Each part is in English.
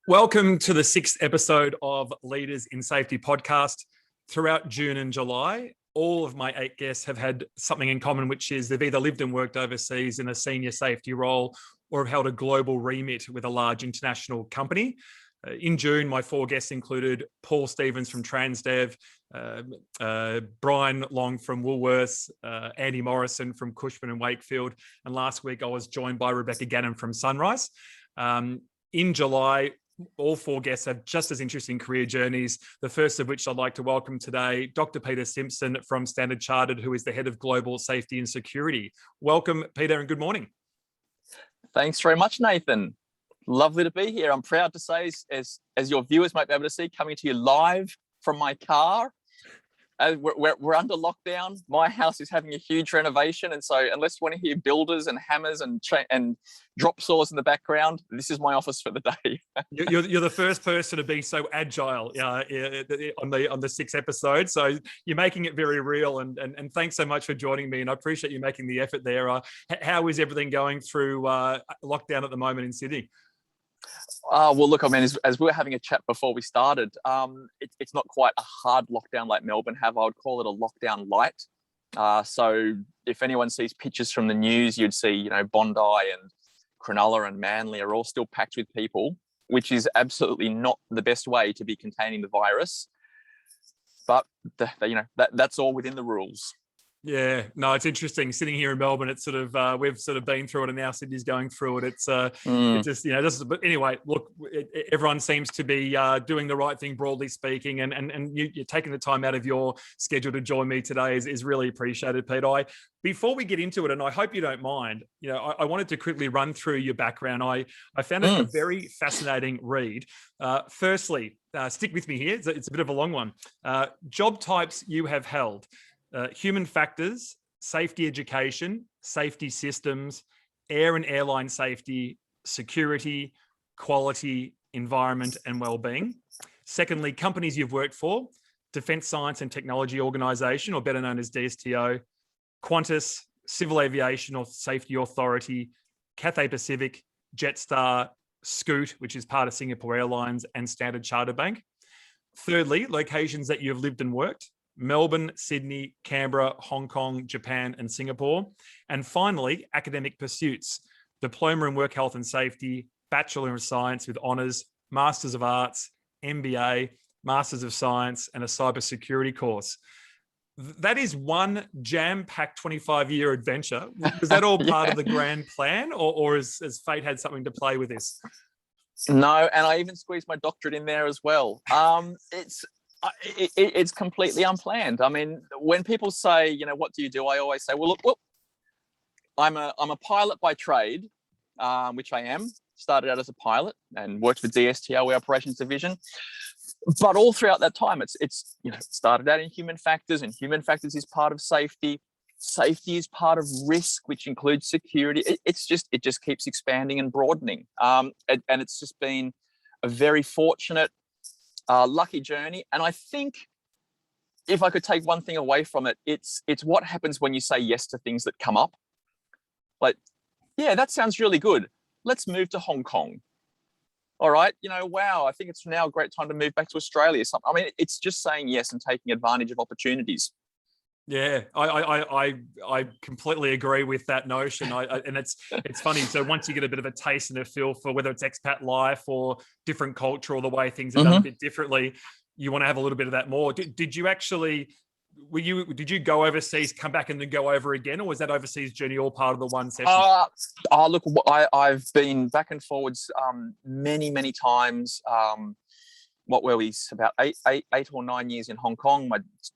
Welcome to the sixth episode of Leaders in Safety podcast. Throughout June and July, all of my 8 guests have had something in common, which is they've either lived and worked overseas in a senior safety role or have held a global remit with a large international company. In June, my 4 guests included Paul Stevens from Transdev, Brian Long from Woolworths, Andy Morrison from Cushman & Wakefield, and last week I was joined by Rebecca Gannon from Sunrise. In July, all 4 guests have just as interesting career journeys, the first of which I'd like to welcome today, Dr. Peter Simpson from Standard Chartered, who is the head of Global Safety and Security. Welcome, Peter, and good morning. Thanks very much, Nathan. Lovely to be here. I'm proud to say, as your viewers might be able to see, coming to you live from my car. We're under lockdown. My house is having a huge renovation, and so unless you want to hear builders and hammers and drop saws in the background, this is my office for the day. You're the first person to be so agile on the 6th episode, so you're making it very real. And thanks so much for joining me, and I appreciate you making the effort there. How is everything going through lockdown at the moment in Sydney? Well, look, I mean, as we were having a chat before we started, it's not quite a hard lockdown like Melbourne have. I would call it a lockdown light. So if anyone sees pictures from the news, you'd see, Bondi and Cronulla and Manly are all still packed with people, which is absolutely not the best way to be containing the virus. But that's all within the rules. Yeah, no, it's interesting sitting here in Melbourne. It's sort of we've sort of been through it, and now Sydney's going through it. It's just but anyway, look, everyone seems to be doing the right thing, broadly speaking, and you're taking the time out of your schedule to join me today is really appreciated, Pete. Before we get into it, and I hope you don't mind, I wanted to quickly run through your background. I found it a very fascinating read. Firstly, stick with me here. It's a bit of a long one. Job types you have held. Human factors, safety education, safety systems, air and airline safety, security, quality, environment, and well-being. Secondly, companies you've worked for, Defence Science and Technology Organisation, or better known as DSTO, Qantas, Civil Aviation or Safety Authority, Cathay Pacific, Jetstar, Scoot, which is part of Singapore Airlines, and Standard Chartered Bank. Thirdly, locations that you've lived and worked, Melbourne, Sydney, Canberra, Hong Kong, Japan, and Singapore. And finally, academic pursuits, Diploma in Work Health and Safety, Bachelor of Science with Honours, Masters of Arts, MBA, Masters of Science, and a cybersecurity course. That is one jam-packed 25-year adventure. Was that all part of the grand plan, or has fate had something to play with this? No, and I even squeezed my doctorate in there as well. It's completely unplanned. I mean, when people say, what do you do? I always say, well, look, I'm a pilot by trade, which I am. Started out as a pilot and worked for DSTO, our operations division. But all throughout that time, it's started out in human factors, and human factors is part of safety. Safety is part of risk, which includes security. It just keeps expanding and broadening. And it's just been a very fortunate, lucky journey. And I think if I could take one thing away from it, it's what happens when you say yes to things that come up. Like, yeah, that sounds really good. Let's move to Hong Kong. All right, wow, I think it's now a great time to move back to Australia. I mean, it's just saying yes and taking advantage of opportunities. Yeah, I completely agree with that notion. And it's funny. So once you get a bit of a taste and a feel for whether it's expat life or different culture or the way things are done a bit differently, you want to have a little bit of that more. Did you actually? Did you go overseas, come back, and then go over again, or was that overseas journey all part of the one session? Look, I've been back and forwards many times. What were we, about eight or 9 years in Hong Kong.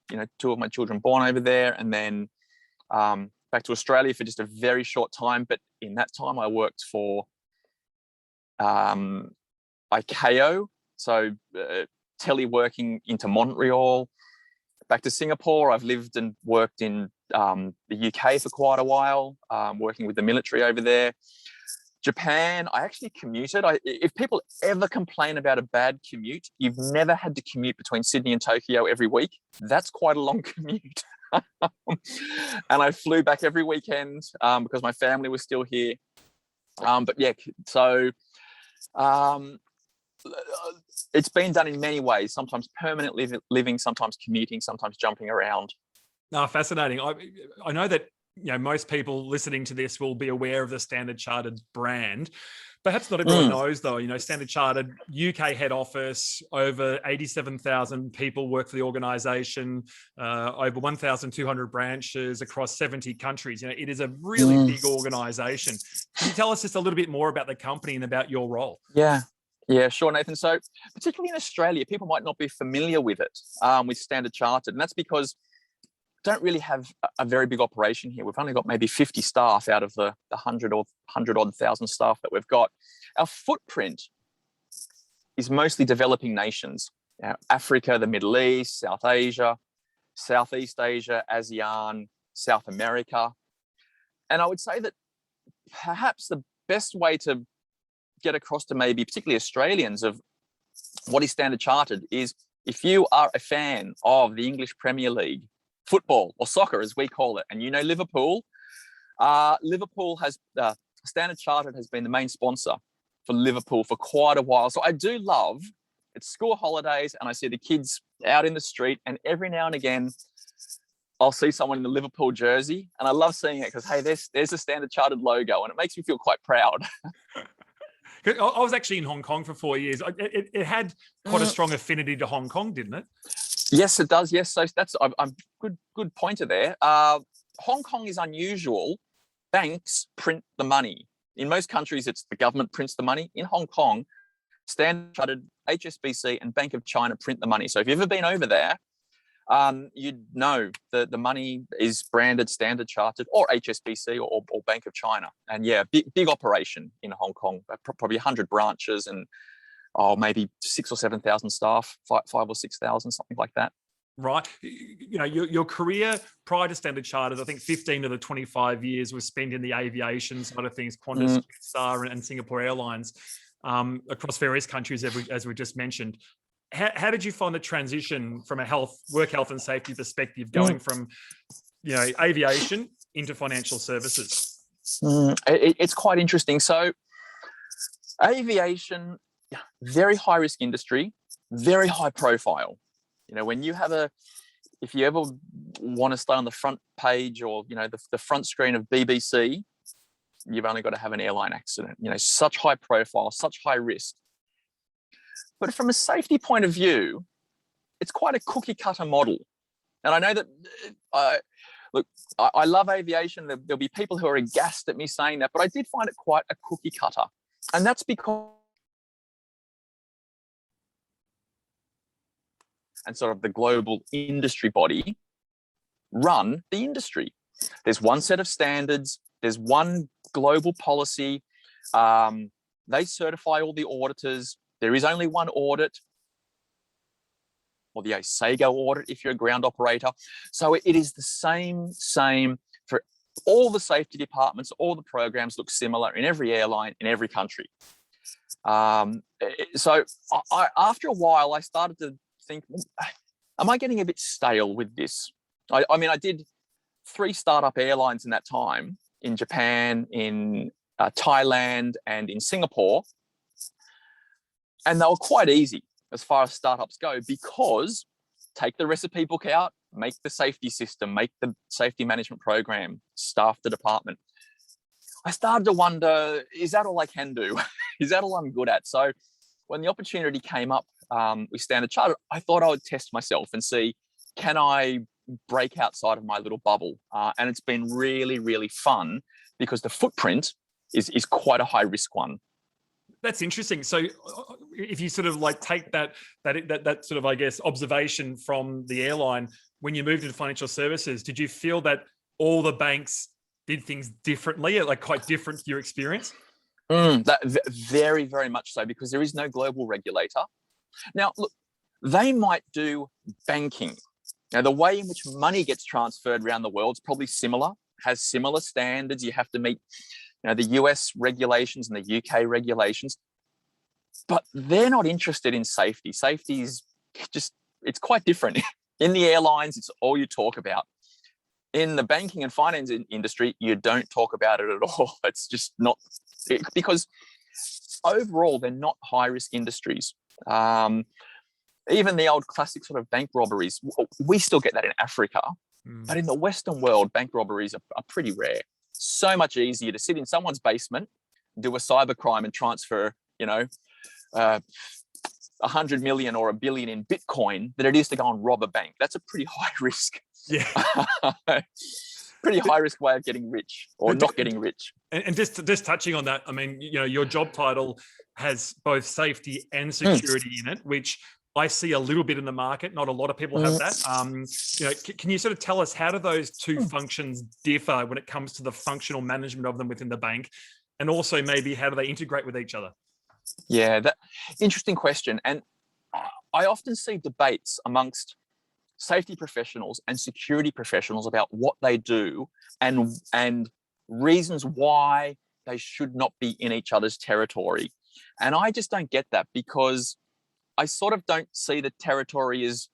2 of my children born over there, and then back to Australia for just a very short time. But in that time, I worked for ICAO, so teleworking into Montreal. Back to Singapore, I've lived and worked in the UK for quite a while, working with the military over there. Japan, I actually commuted. If people ever complain about a bad commute, you've never had to commute between Sydney and Tokyo every week. That's quite a long commute. And I flew back every weekend because my family was still here. But yeah, so it's been done in many ways, sometimes permanent living, sometimes commuting, sometimes jumping around. No, fascinating. I know that most people listening to this will be aware of the Standard Chartered brand. Perhaps not everyone knows, though. Standard Chartered UK head office, over 87,000 people work for the organisation, over 1,200 branches across 70 countries. It is a really big organisation. Can you tell us just a little bit more about the company and about your role? Yeah, sure, Nathan. So particularly in Australia, people might not be familiar with it, with Standard Chartered. And that's because we don't really have a very big operation here. We've only got maybe 50 staff out of the 100 odd thousand staff that we've got. Our footprint is mostly developing nations. Africa, the Middle East, South Asia, Southeast Asia, ASEAN, South America. And I would say that perhaps the best way to get across to maybe particularly Australians of what is Standard Chartered is, if you are a fan of the English Premier League, football or soccer as we call it, and Liverpool, Standard Chartered has been the main sponsor for Liverpool for quite a while. So I do love, it's school holidays and I see the kids out in the street, and every now and again I'll see someone in the Liverpool jersey, and I love seeing it because, hey, there's a Standard Chartered logo, and it makes me feel quite proud. I was actually in Hong Kong for 4 years. It had quite a strong affinity to Hong Kong, didn't it? Yes, it does. Yes, so that's I'm good pointer there. Hong Kong is unusual. Banks print the money. In most countries, it's the government prints the money. In Hong Kong, Standard Chartered, HSBC, and Bank of China print the money. So if you've ever been over there, you'd know that the money is branded Standard Chartered or HSBC or Bank of China. And yeah, big operation in Hong Kong, probably 100 branches and maybe 6,000 or 7,000 staff, 5,000 or 6,000, something like that. Right. Your career prior to Standard Chartered, I think 15 of the 25 years was spent in the aviation side of things, Qantas, Jetstar and Singapore Airlines, across various countries, as we just mentioned. How did you find the transition from a work health and safety perspective, going from aviation into financial services? It's quite interesting. So aviation, very high risk industry, very high profile. If you ever want to stay on the front page or the front screen of BBC, you've only got to have an airline accident. Such high profile, such high risk. But from a safety point of view, it's quite a cookie cutter model. And I know that, I love aviation. There'll be people who are aghast at me saying that, but I did find it quite a cookie cutter. And that's because, and sort of the global industry body run the industry. There's one set of standards. There's one global policy. They certify all the auditors. There is only one audit, or the ASAGO audit if you're a ground operator. So it is the same for all the safety departments. All the programs look similar in every airline, in every country. So after a while, I started to think, am I getting a bit stale with this? I did 3 startup airlines in that time, in Japan, in Thailand, and in Singapore. And they were quite easy as far as startups go, because take the recipe book out, make the safety system, make the safety management program, staff the department. I started to wonder, is that all I can do? Is that all I'm good at? So when the opportunity came up with Standard Chartered, I thought I would test myself and see, can I break outside of my little bubble? And it's been really, really fun, because the footprint is quite a high risk one. That's interesting. So if you sort of take that sort of, I guess, observation from the airline, when you moved into financial services, did you feel that all the banks did things differently, quite different to your experience? That very, very much so, because there is no global regulator. Now, look, they might do banking. Now, the way in which money gets transferred around the world is probably similar, has similar standards. You have to meet the US regulations and the UK regulations, but they're not interested in safety. Safety is it's quite different. In the airlines, it's all you talk about. In the banking and finance industry, you don't talk about it at all. It's just not, because overall, they're not high-risk industries. Even the old classic sort of bank robberies, we still get that in Africa. But in the Western world, bank robberies are pretty rare. So much easier to sit in someone's basement, do a cybercrime and transfer, 100 million or $1 billion in Bitcoin than it is to go and rob a bank. That's a pretty high risk. Yeah. Pretty high risk way of getting rich or not getting rich. And just touching on that, I mean, your job title has both safety and security in it, which I see a little bit in the market. Not a lot of people have that. Can you sort of tell us, how do those two functions differ when it comes to the functional management of them within the bank? And also maybe how do they integrate with each other? Yeah, that interesting question. And I often see debates amongst safety professionals and security professionals about what they do and reasons why they should not be in each other's territory. And I just don't get that, because I sort of don't see the territory as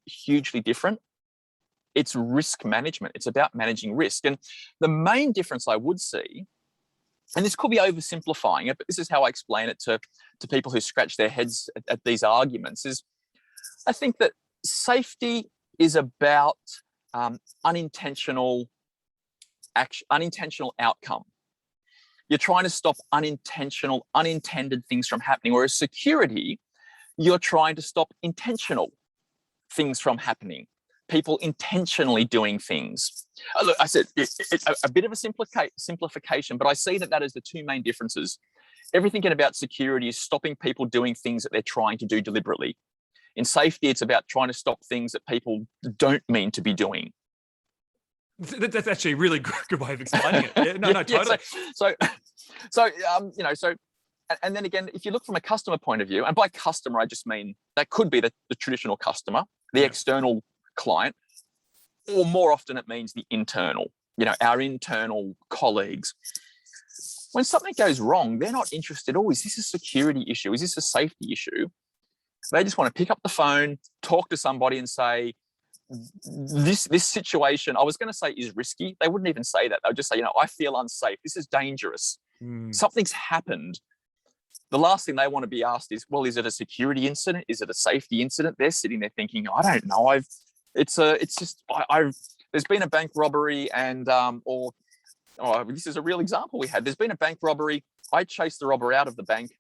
hugely different. It's risk management. It's about managing risk. And the main difference I would see, and this could be oversimplifying it, but this is how I explain it to people who scratch their heads at these arguments, is I think that safety is about unintentional outcome. You're trying to stop unintended things from happening, whereas security, you're trying to stop intentional things from happening. People intentionally doing things. Look, I said it's a bit of a simplification, but I see that is the two main differences. Everything about security is stopping people doing things that they're trying to do deliberately. In safety, it's about trying to stop things that people don't mean to be doing. That's actually a really good way of explaining it. Yeah, no, totally. And then again, if you look from a customer point of view, and by customer, I just mean that could be the traditional customer, the external client, or more often it means the internal, our internal colleagues. When something goes wrong, they're not interested, is this a security issue? Is this a safety issue? They just want to pick up the phone, talk to somebody and say, this situation, I was going to say, is risky. They wouldn't even say that. They'll just say, I feel unsafe. This is dangerous. Something's happened. The last thing they want to be asked is, well, is it a security incident? Is it a safety incident? They're sitting there thinking, I don't know. There's been a bank robbery and, this is a real example we had. There's been a bank robbery. I chased the robber out of the bank.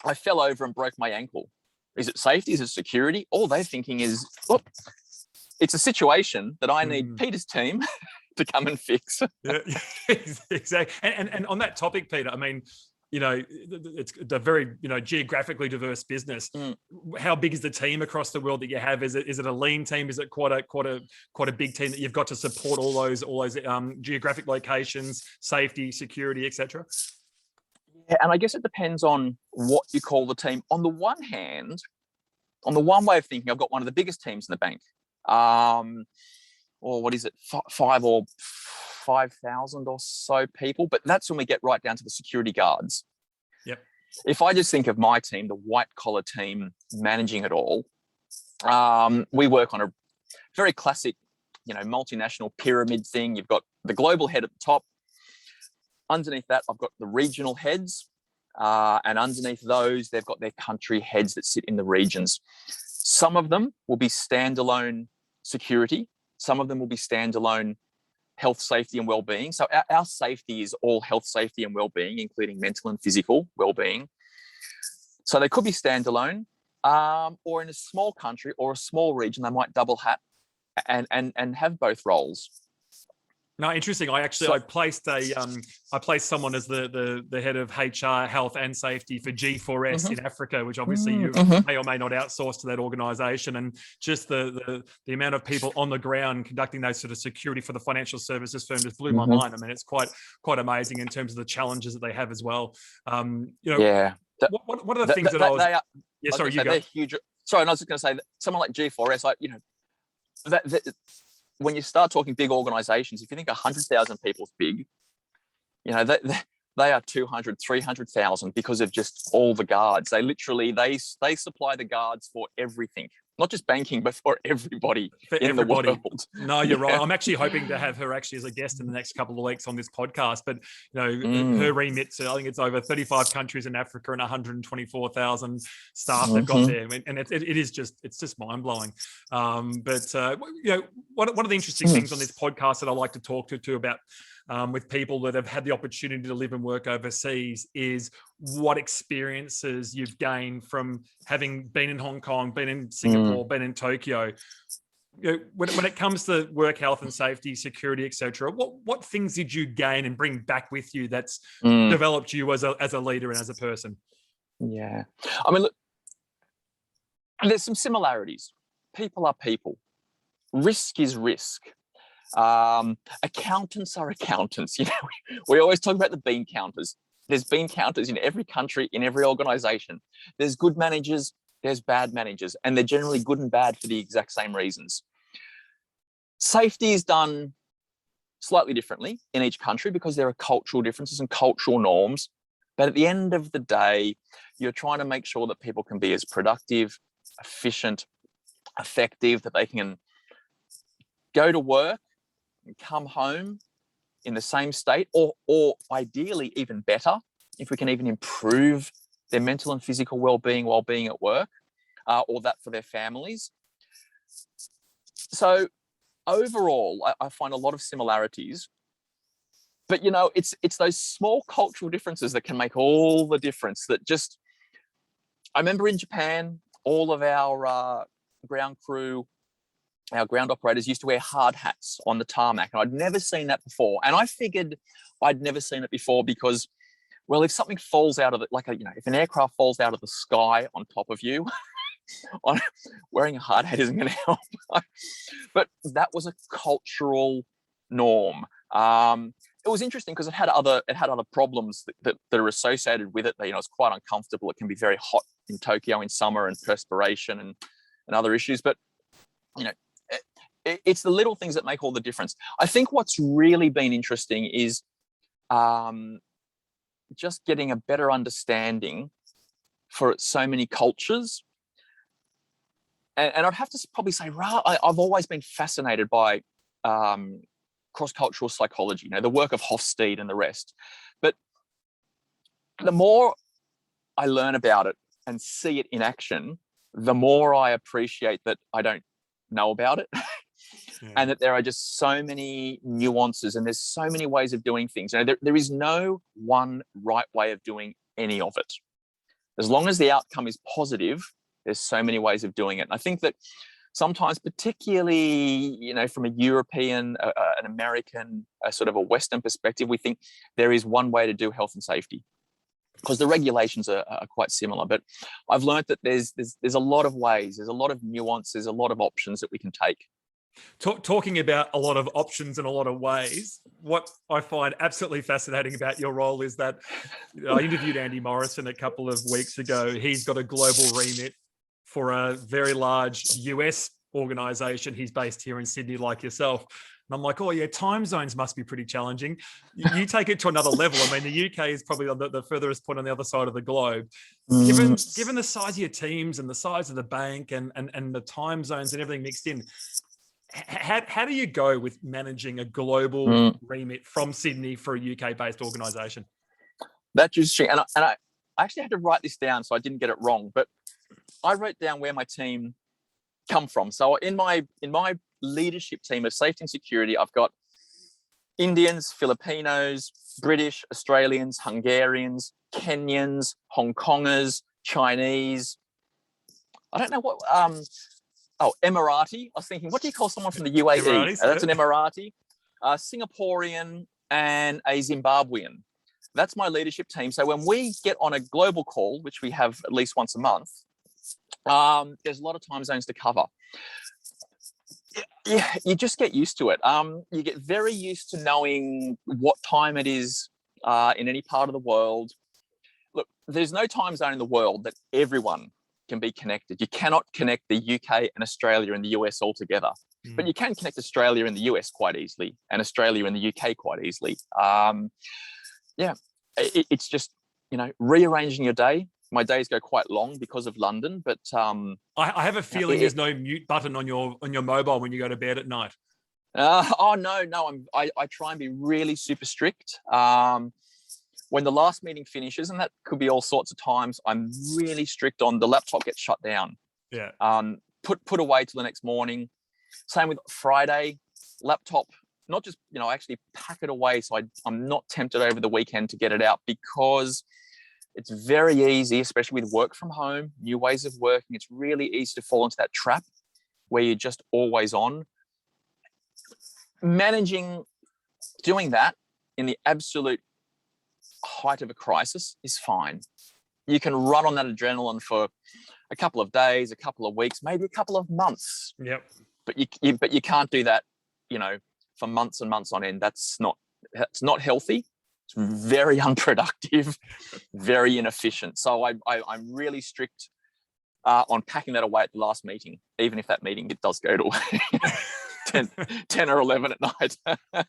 I fell over and broke my ankle. Is it safety? Is it security? All they're thinking is, look, it's a situation that I need Peter's team to come and fix. Yeah, exactly. And on that topic, Peter, I mean, it's a very, geographically diverse business. How big is the team across the world that you have? Is it a lean team? Is it quite a big team that you've got to support all those geographic locations, safety, security, etc.? Yeah, and I guess it depends on what you call the team. On the one hand, on the one way of thinking, I've got one of the biggest teams in the bank. Or what is it, 5,000 or so people, but that's when we get right down to the security guards. Yep. If I just think of my team, the white collar team managing it all, we work on a very classic, multinational pyramid thing. You've got the global head at the top. Underneath that, I've got the regional heads, and underneath those, they've got their country heads that sit in the regions. Some of them will be standalone security. Some of them will be standalone health, safety, and well-being. So our safety is all health, safety, and well-being, including mental and physical well-being. So they could be standalone, or in a small country or a small region, they might double hat and have both roles. No, interesting. I placed someone as the head of HR, health and safety for G4S in Africa, which obviously you may or may not outsource to that organization. And just the amount of people on the ground conducting those sort of security for the financial services firm just blew my mind. I mean, it's quite amazing in terms of the challenges that they have as well. What are the things that I was? Sorry, you go. They're huge. Sorry, and I was just going to say that someone like G4S, when you start talking big organizations, if you think 100,000 people is big, they are 200, 300,000 because of just all the guards. They literally, they supply the guards for everything. not just banking, but for everybody the world. No, you're right. I'm actually hoping to have her actually as a guest in the next couple of weeks on this podcast. But her remit, I think it's over 35 countries in Africa and 124,000 staff they've got there, and it is just mind blowing. But one of the interesting things on this podcast that I like to talk to about. With people that have had the opportunity to live and work overseas is what experiences you've gained from having been in Hong Kong, been in Singapore, been in Tokyo. When it comes to work health and safety, security, etc., what things did you gain and bring back with you that's developed you as a leader and as a person? Yeah. I mean, look, there's some similarities. People are people. Risk is risk. Accountants are accountants. We always talk about the bean counters. There's bean counters in every country, in every organization. There's good managers, there's bad managers, and they're generally good and bad for the exact same reasons. Safety is done slightly differently in each country because there are cultural differences and cultural norms. But at the end of the day, you're trying to make sure that people can be as productive, efficient, effective, that they can go to work and come home in the same state, or ideally even better, if we can even improve their mental and physical well-being while being at work, or that for their families. So overall, I find a lot of similarities, but it's those small cultural differences that can make all the difference. I remember in Japan, all of our ground crew, our ground operators used to wear hard hats on the tarmac, and I'd never seen that before. And I figured I'd never seen it before because, well, if something falls out of it, if an aircraft falls out of the sky on top of you, wearing a hard hat isn't going to help. But that was a cultural norm. It was interesting because it had other problems that are associated with it. It's quite uncomfortable. It can be very hot in Tokyo in summer, and perspiration and other issues. But it's the little things that make all the difference. I think what's really been interesting is just getting a better understanding for so many cultures. And I'd have to probably say, I've always been fascinated by cross-cultural psychology, the work of Hofstede and the rest. But the more I learn about it and see it in action, the more I appreciate that I don't know about it. Yeah. And that there are just so many nuances and there's so many ways of doing things. There is no one right way of doing any of it. As long as the outcome is positive, there's so many ways of doing it. And I think that sometimes, particularly, from a European, an American, sort of a Western perspective, we think there is one way to do health and safety because the regulations are quite similar. But I've learned that there's a lot of ways, there's a lot of nuances, a lot of options that we can take. Talking about a lot of options and a lot of ways, what I find absolutely fascinating about your role is that I interviewed Andy Morrison a couple of weeks ago. He's got a global remit for a very large US organization. He's based here in Sydney, like yourself. And I'm like, oh yeah, time zones must be pretty challenging. You take it to another level. I mean, the UK is probably the furthest point on the other side of the globe. Given the size of your teams and the size of the bank and the time zones and everything mixed in, how do you go with managing a global remit from Sydney for a UK-based organisation? That's interesting. And I actually had to write this down so I didn't get it wrong. But I wrote down where my team come from. So in my leadership team of safety and security, I've got Indians, Filipinos, British, Australians, Hungarians, Kenyans, Hong Kongers, Chinese. I don't know what... Emirati. I was thinking, what do you call someone from the UAE? That's an Emirati. Singaporean and a Zimbabwean. That's my leadership team. So when we get on a global call, which we have at least once a month, there's a lot of time zones to cover. Yeah, you just get used to it. You get very used to knowing what time it is in any part of the world. Look, there's no time zone in the world that everyone can be connected. You cannot connect the UK and Australia and the US all together, but you can connect Australia and the US quite easily and Australia and the UK quite easily. It's just, rearranging your day, my days go quite long because of London, but I have a feeling there's no mute button on your mobile when you go to bed at night. Oh no, I try and be really super strict. When the last meeting finishes, and that could be all sorts of times, I'm really strict on the laptop gets shut down. Yeah. Put away till the next morning. Same with Friday, laptop, not just, I actually pack it away so I'm not tempted over the weekend to get it out, because it's very easy, especially with work from home, new ways of working. It's really easy to fall into that trap where you're just always on. Doing that in the absolute height of a crisis is fine. You can run on that adrenaline for a couple of days, a couple of weeks, maybe a couple of months. Yep. But you can't do that, for months and months on end. It's not healthy. It's very unproductive, very inefficient. So I'm really strict on packing that away at the last meeting, even if that meeting it does go to 10 or 11 at night.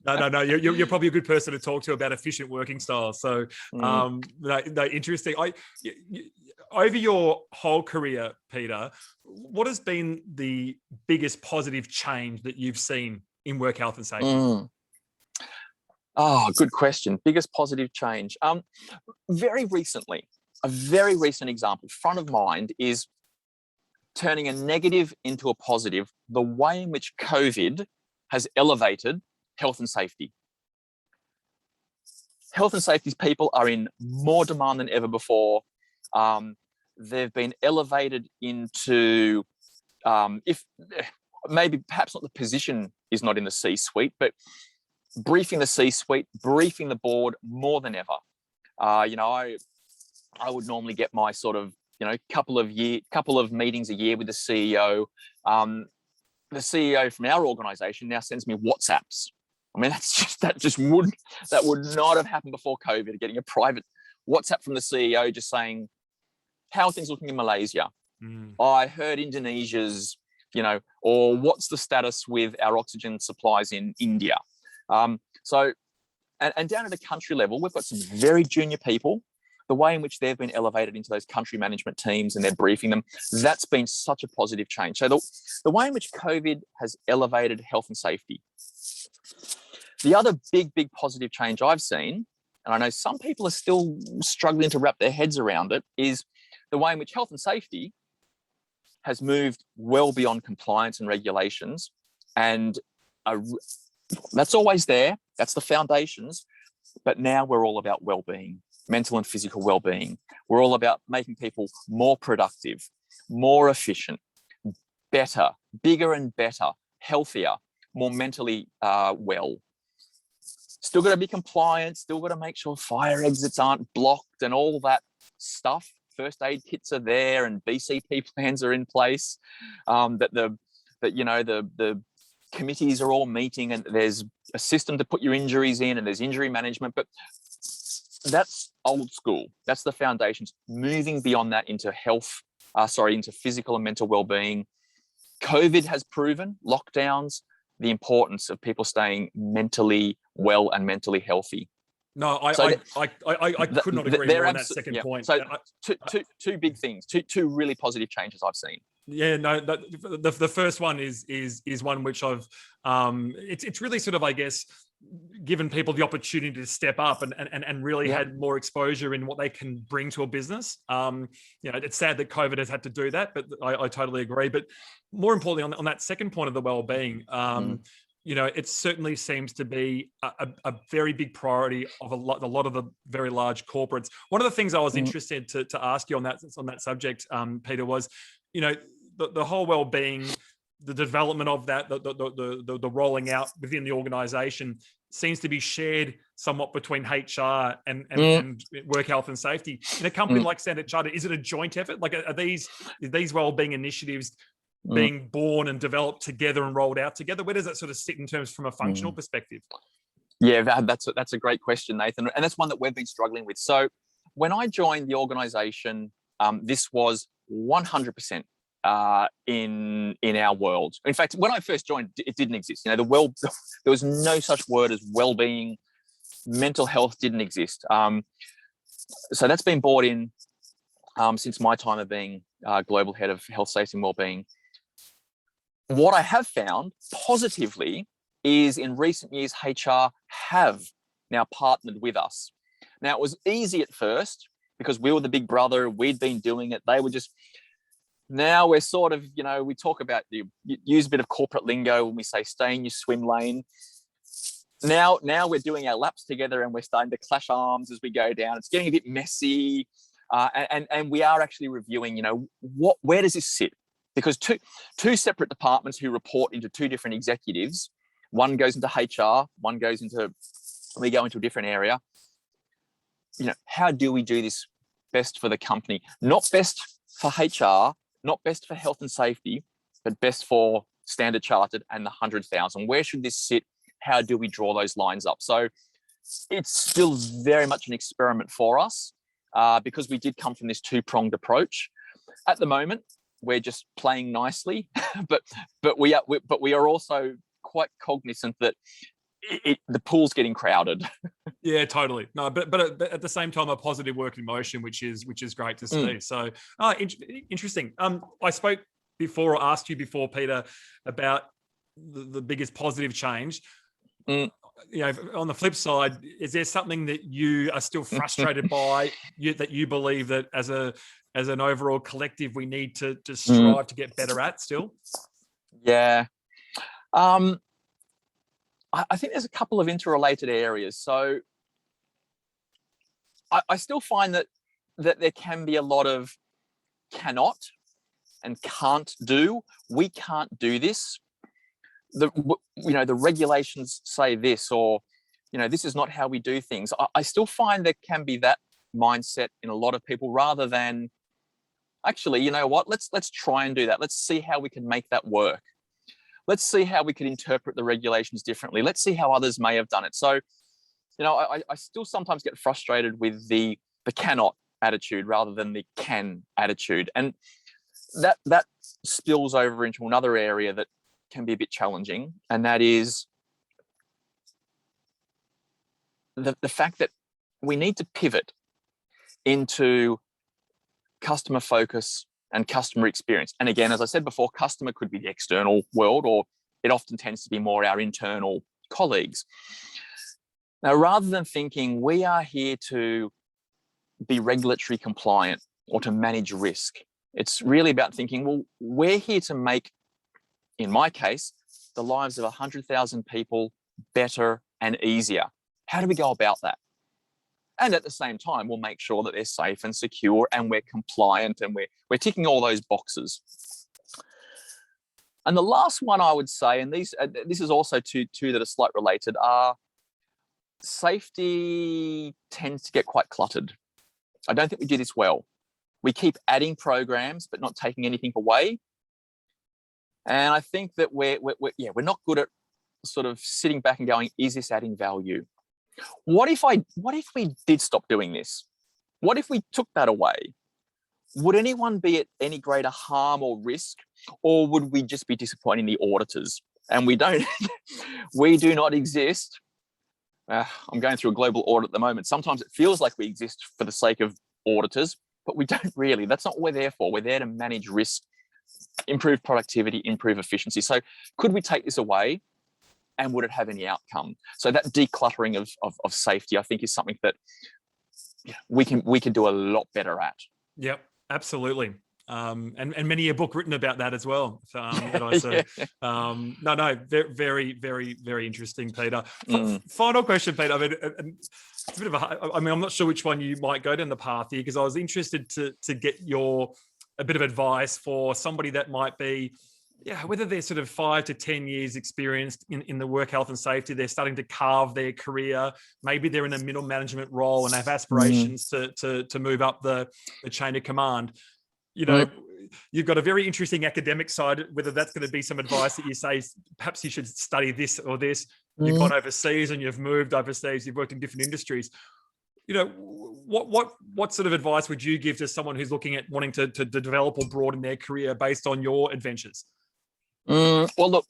No. You're probably a good person to talk to about efficient working styles. So, interesting. Over your whole career, Peter, what has been the biggest positive change that you've seen in work health and safety? Oh, good question. Biggest positive change. Very recently, a very recent example, front of mind, is turning a negative into a positive, the way in which COVID has elevated health and safety. Health and safety people are in more demand than ever before. They've been elevated into, if maybe perhaps not the position is not in the C-suite, but briefing the C-suite, briefing the board more than ever. I would normally get my sort of, couple of meetings a year with the CEO. The CEO from our organization now sends me WhatsApps. I mean, that would not have happened before COVID, getting a private WhatsApp from the CEO just saying, how are things looking in Malaysia? I heard Indonesia's, or what's the status with our oxygen supplies in India? So down at the country level, we've got some very junior people. The way in which they've been elevated into those country management teams and they're briefing them, that's been such a positive change. So the way in which COVID has elevated health and safety. The other big positive change I've seen, and I know some people are still struggling to wrap their heads around it, is the way in which health and safety has moved well beyond compliance and regulations. And that's always there. That's the foundations. But now we're all about well-being. Mental and physical well-being. We're all about making people more productive, more efficient, better, bigger and better, healthier, more mentally well. Still got to be compliant, still got to make sure fire exits aren't blocked and all that stuff. First aid kits are there and BCP plans are in place. That the committees are all meeting and there's a system to put your injuries in and there's injury management. But that's old school. That's the foundations. Moving beyond that into into physical and mental well-being. COVID has proven, lockdowns, the importance of people staying mentally well and mentally healthy. No, I could not agree more on that second point. So two big things, two really positive changes I've seen. Yeah, no, the first one is one which I've it's really sort of, I guess, given people the opportunity to step up and really had more exposure in what they can bring to a business. It's sad that COVID has had to do that, but I totally agree. But more importantly, on that second point of the well-being, it certainly seems to be a very big priority of a lot of the very large corporates. One of the things I was interested to ask you on that subject, Peter, was, the whole well-being, the development of that, the rolling out within the organization seems to be shared somewhat between HR and work health and safety. In a company like Standard Chartered, is it a joint effort? Like, are these well-being initiatives being born and developed together and rolled out together? Where does that sort of sit in terms from a functional perspective? Yeah, that's a great question, Nathan. And that's one that we've been struggling with. So when I joined the organization, this was 100% in our world. In fact, when I first joined, it didn't exist. There was no such word as well-being. Mental health didn't exist. So that's been brought in since my time of being global head of health, safety and wellbeing. What I have found positively is in recent years, HR have now partnered with us. Now, it was easy at first because we were the big brother. We'd been doing it. They were just, now we're sort of, we talk about, use a bit of corporate lingo when we say stay in your swim lane. Now we're doing our laps together and we're starting to clash arms as we go down. It's getting a bit messy. And we are actually reviewing, where does this sit? Because two separate departments who report into two different executives, one goes into HR, we go into a different area. How do we do this best for the company? Not best for HR, not best for health and safety, but best for Standard Chartered and the 100,000. Where should this sit? How do we draw those lines up? So it's still very much an experiment for us because we did come from this two-pronged approach. At the moment, we're just playing nicely, but we are also quite cognizant that the pool's getting crowded. Yeah, totally. No, but at the same time, a positive work in motion, which is great to see. So, interesting. I spoke before, or asked you before, Peter, about the biggest positive change. On the flip side, is there something that you are still frustrated by, that you believe that as an overall collective we need to strive to get better at still? Yeah. I think there's a couple of interrelated areas. So I still find that there can be a lot of cannot and can't do. We can't do this. The regulations say this, or this is not how we do things. I still find there can be that mindset in a lot of people, rather than actually, let's try and do that. Let's see how we can make that work. Let's see how we can interpret the regulations differently. Let's see how others may have done it. So, I still sometimes get frustrated with the cannot attitude rather than the can attitude, and that spills over into another area that can be a bit challenging, and that is the fact that we need to pivot into customer focus and customer experience. And again, as I said before, customer could be the external world, or it often tends to be more our internal colleagues. Now, rather than thinking we are here to be regulatory compliant or to manage risk, it's really about thinking, well, we're here to make, in my case, the lives of 100,000 people better and easier. How do we go about that? And at the same time, we'll make sure that they're safe and secure and we're compliant and we're ticking all those boxes. And the last one I would say, and this is also two that are slightly related, are safety tends to get quite cluttered. I don't think we do this well. We keep adding programs but not taking anything away. And I think that we're not good at sort of sitting back and going, is this adding value? What if we did stop doing this? What if we took that away? Would anyone be at any greater harm or risk, or would we just be disappointing the auditors? And we do not exist. I'm going through a global audit at the moment. Sometimes it feels like we exist for the sake of auditors, but we don't really. That's not what we're there for. We're there to manage risk, improve productivity, improve efficiency. So could we take this away? And would it have any outcome? So that decluttering of safety, I think, is something that we can do a lot better at. Yep, absolutely. And many a book written about that as well. That I say. Very, very, very interesting, Peter. Final question, Peter. I mean, it's a bit of I'm not sure which one you might go down the path here, because I was interested to get a bit of advice for somebody that might be, whether they're sort of 5 to 10 years experienced in the work health and safety, they're starting to carve their career. Maybe they're in a middle management role and have aspirations to move up the chain of command. You've got a very interesting academic side, whether that's going to be some advice that you say, perhaps you should study this or this. You've gone overseas and you've moved overseas, you've worked in different industries. What sort of advice would you give to someone who's looking at wanting to develop or broaden their career based on your adventures? Well, look,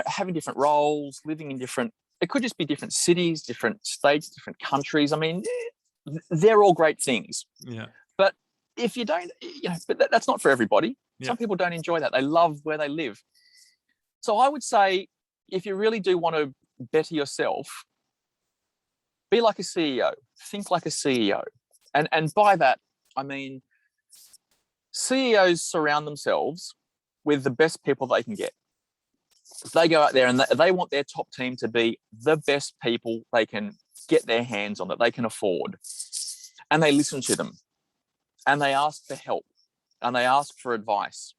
having different roles, living in it could just be different cities, different states, different countries. I mean, they're all great things. Yeah. But if you don't, but that's not for everybody. Yeah. Some people don't enjoy that. They love where they live. So I would say, if you really do want to better yourself, be like a CEO, think like a CEO. And by that, I mean, CEOs surround themselves with the best people they can get. They go out there and they want their top team to be the best people they can get their hands on, that they can afford. And they listen to them. And they ask for help. And they ask for advice.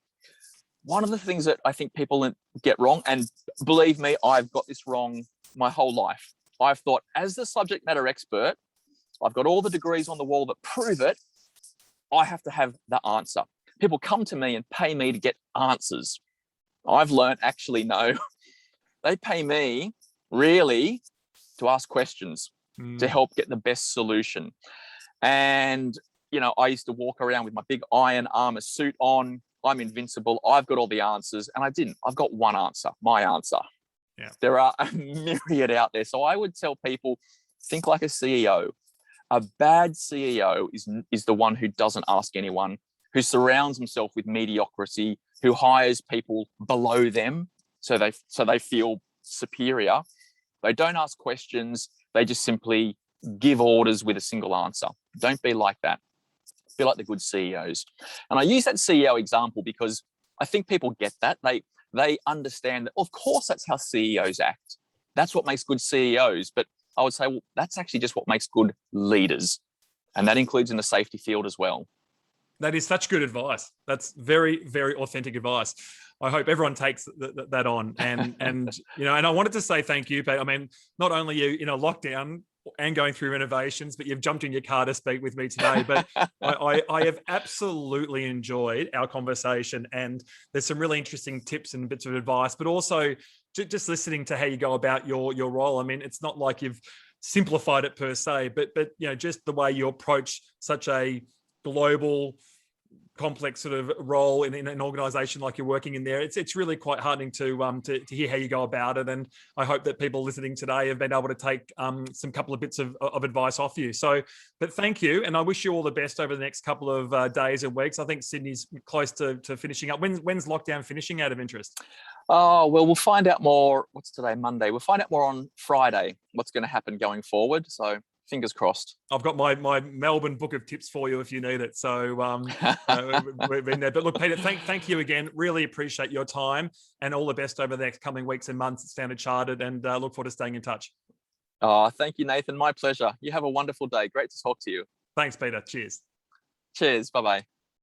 One of the things that I think people get wrong, and believe me, I've got this wrong my whole life. I've thought, as the subject matter expert, I've got all the degrees on the wall that prove it. I have to have the answer. People come to me and pay me to get answers. I've learned, actually, no. They pay me really to ask questions, to help get the best solution. And, I used to walk around with my big iron armor suit on. I'm invincible. I've got all the answers. And I didn't. I've got one answer, my answer. Yeah. There are a myriad out there. So I would tell people, think like a CEO. A bad CEO is the one who doesn't ask anyone, who surrounds himself with mediocrity, who hires people below them so they feel superior. They don't ask questions. They just simply give orders with a single answer. Don't be like that. Be like the good CEOs. And I use that CEO example because I think people get that. They understand that, of course, that's how CEOs act. That's what makes good CEOs. But I would say, well, that's actually just what makes good leaders. And that includes in the safety field as well. That is such good advice. That's very, very authentic advice. I hope everyone takes that on. And and I wanted to say thank you, but I mean, not only you in a lockdown and going through renovations, but you've jumped in your car to speak with me today. But I have absolutely enjoyed our conversation, and there's some really interesting tips and bits of advice, but also just listening to how you go about your role. I mean, it's not like you've simplified it per se, but just the way you approach such a global, complex sort of role in an organization like you're working in there. It's really quite heartening to hear how you go about it. And I hope that people listening today have been able to take some couple of bits of advice off you. So, but thank you. And I wish you all the best over the next couple of days and weeks. I think Sydney's close to finishing up. When's lockdown finishing, out of interest? Oh, well, we'll find out more. What's today? Monday. We'll find out more on Friday, what's going to happen going forward. So fingers crossed. I've got my Melbourne book of tips for you if you need it. So we've been there. But look, Peter, thank you again. Really appreciate your time, and all the best over the next coming weeks and months at Standard Chartered, and look forward to staying in touch. Oh, thank you, Nathan. My pleasure. You have a wonderful day. Great to talk to you. Thanks, Peter. Cheers. Cheers. Bye-bye.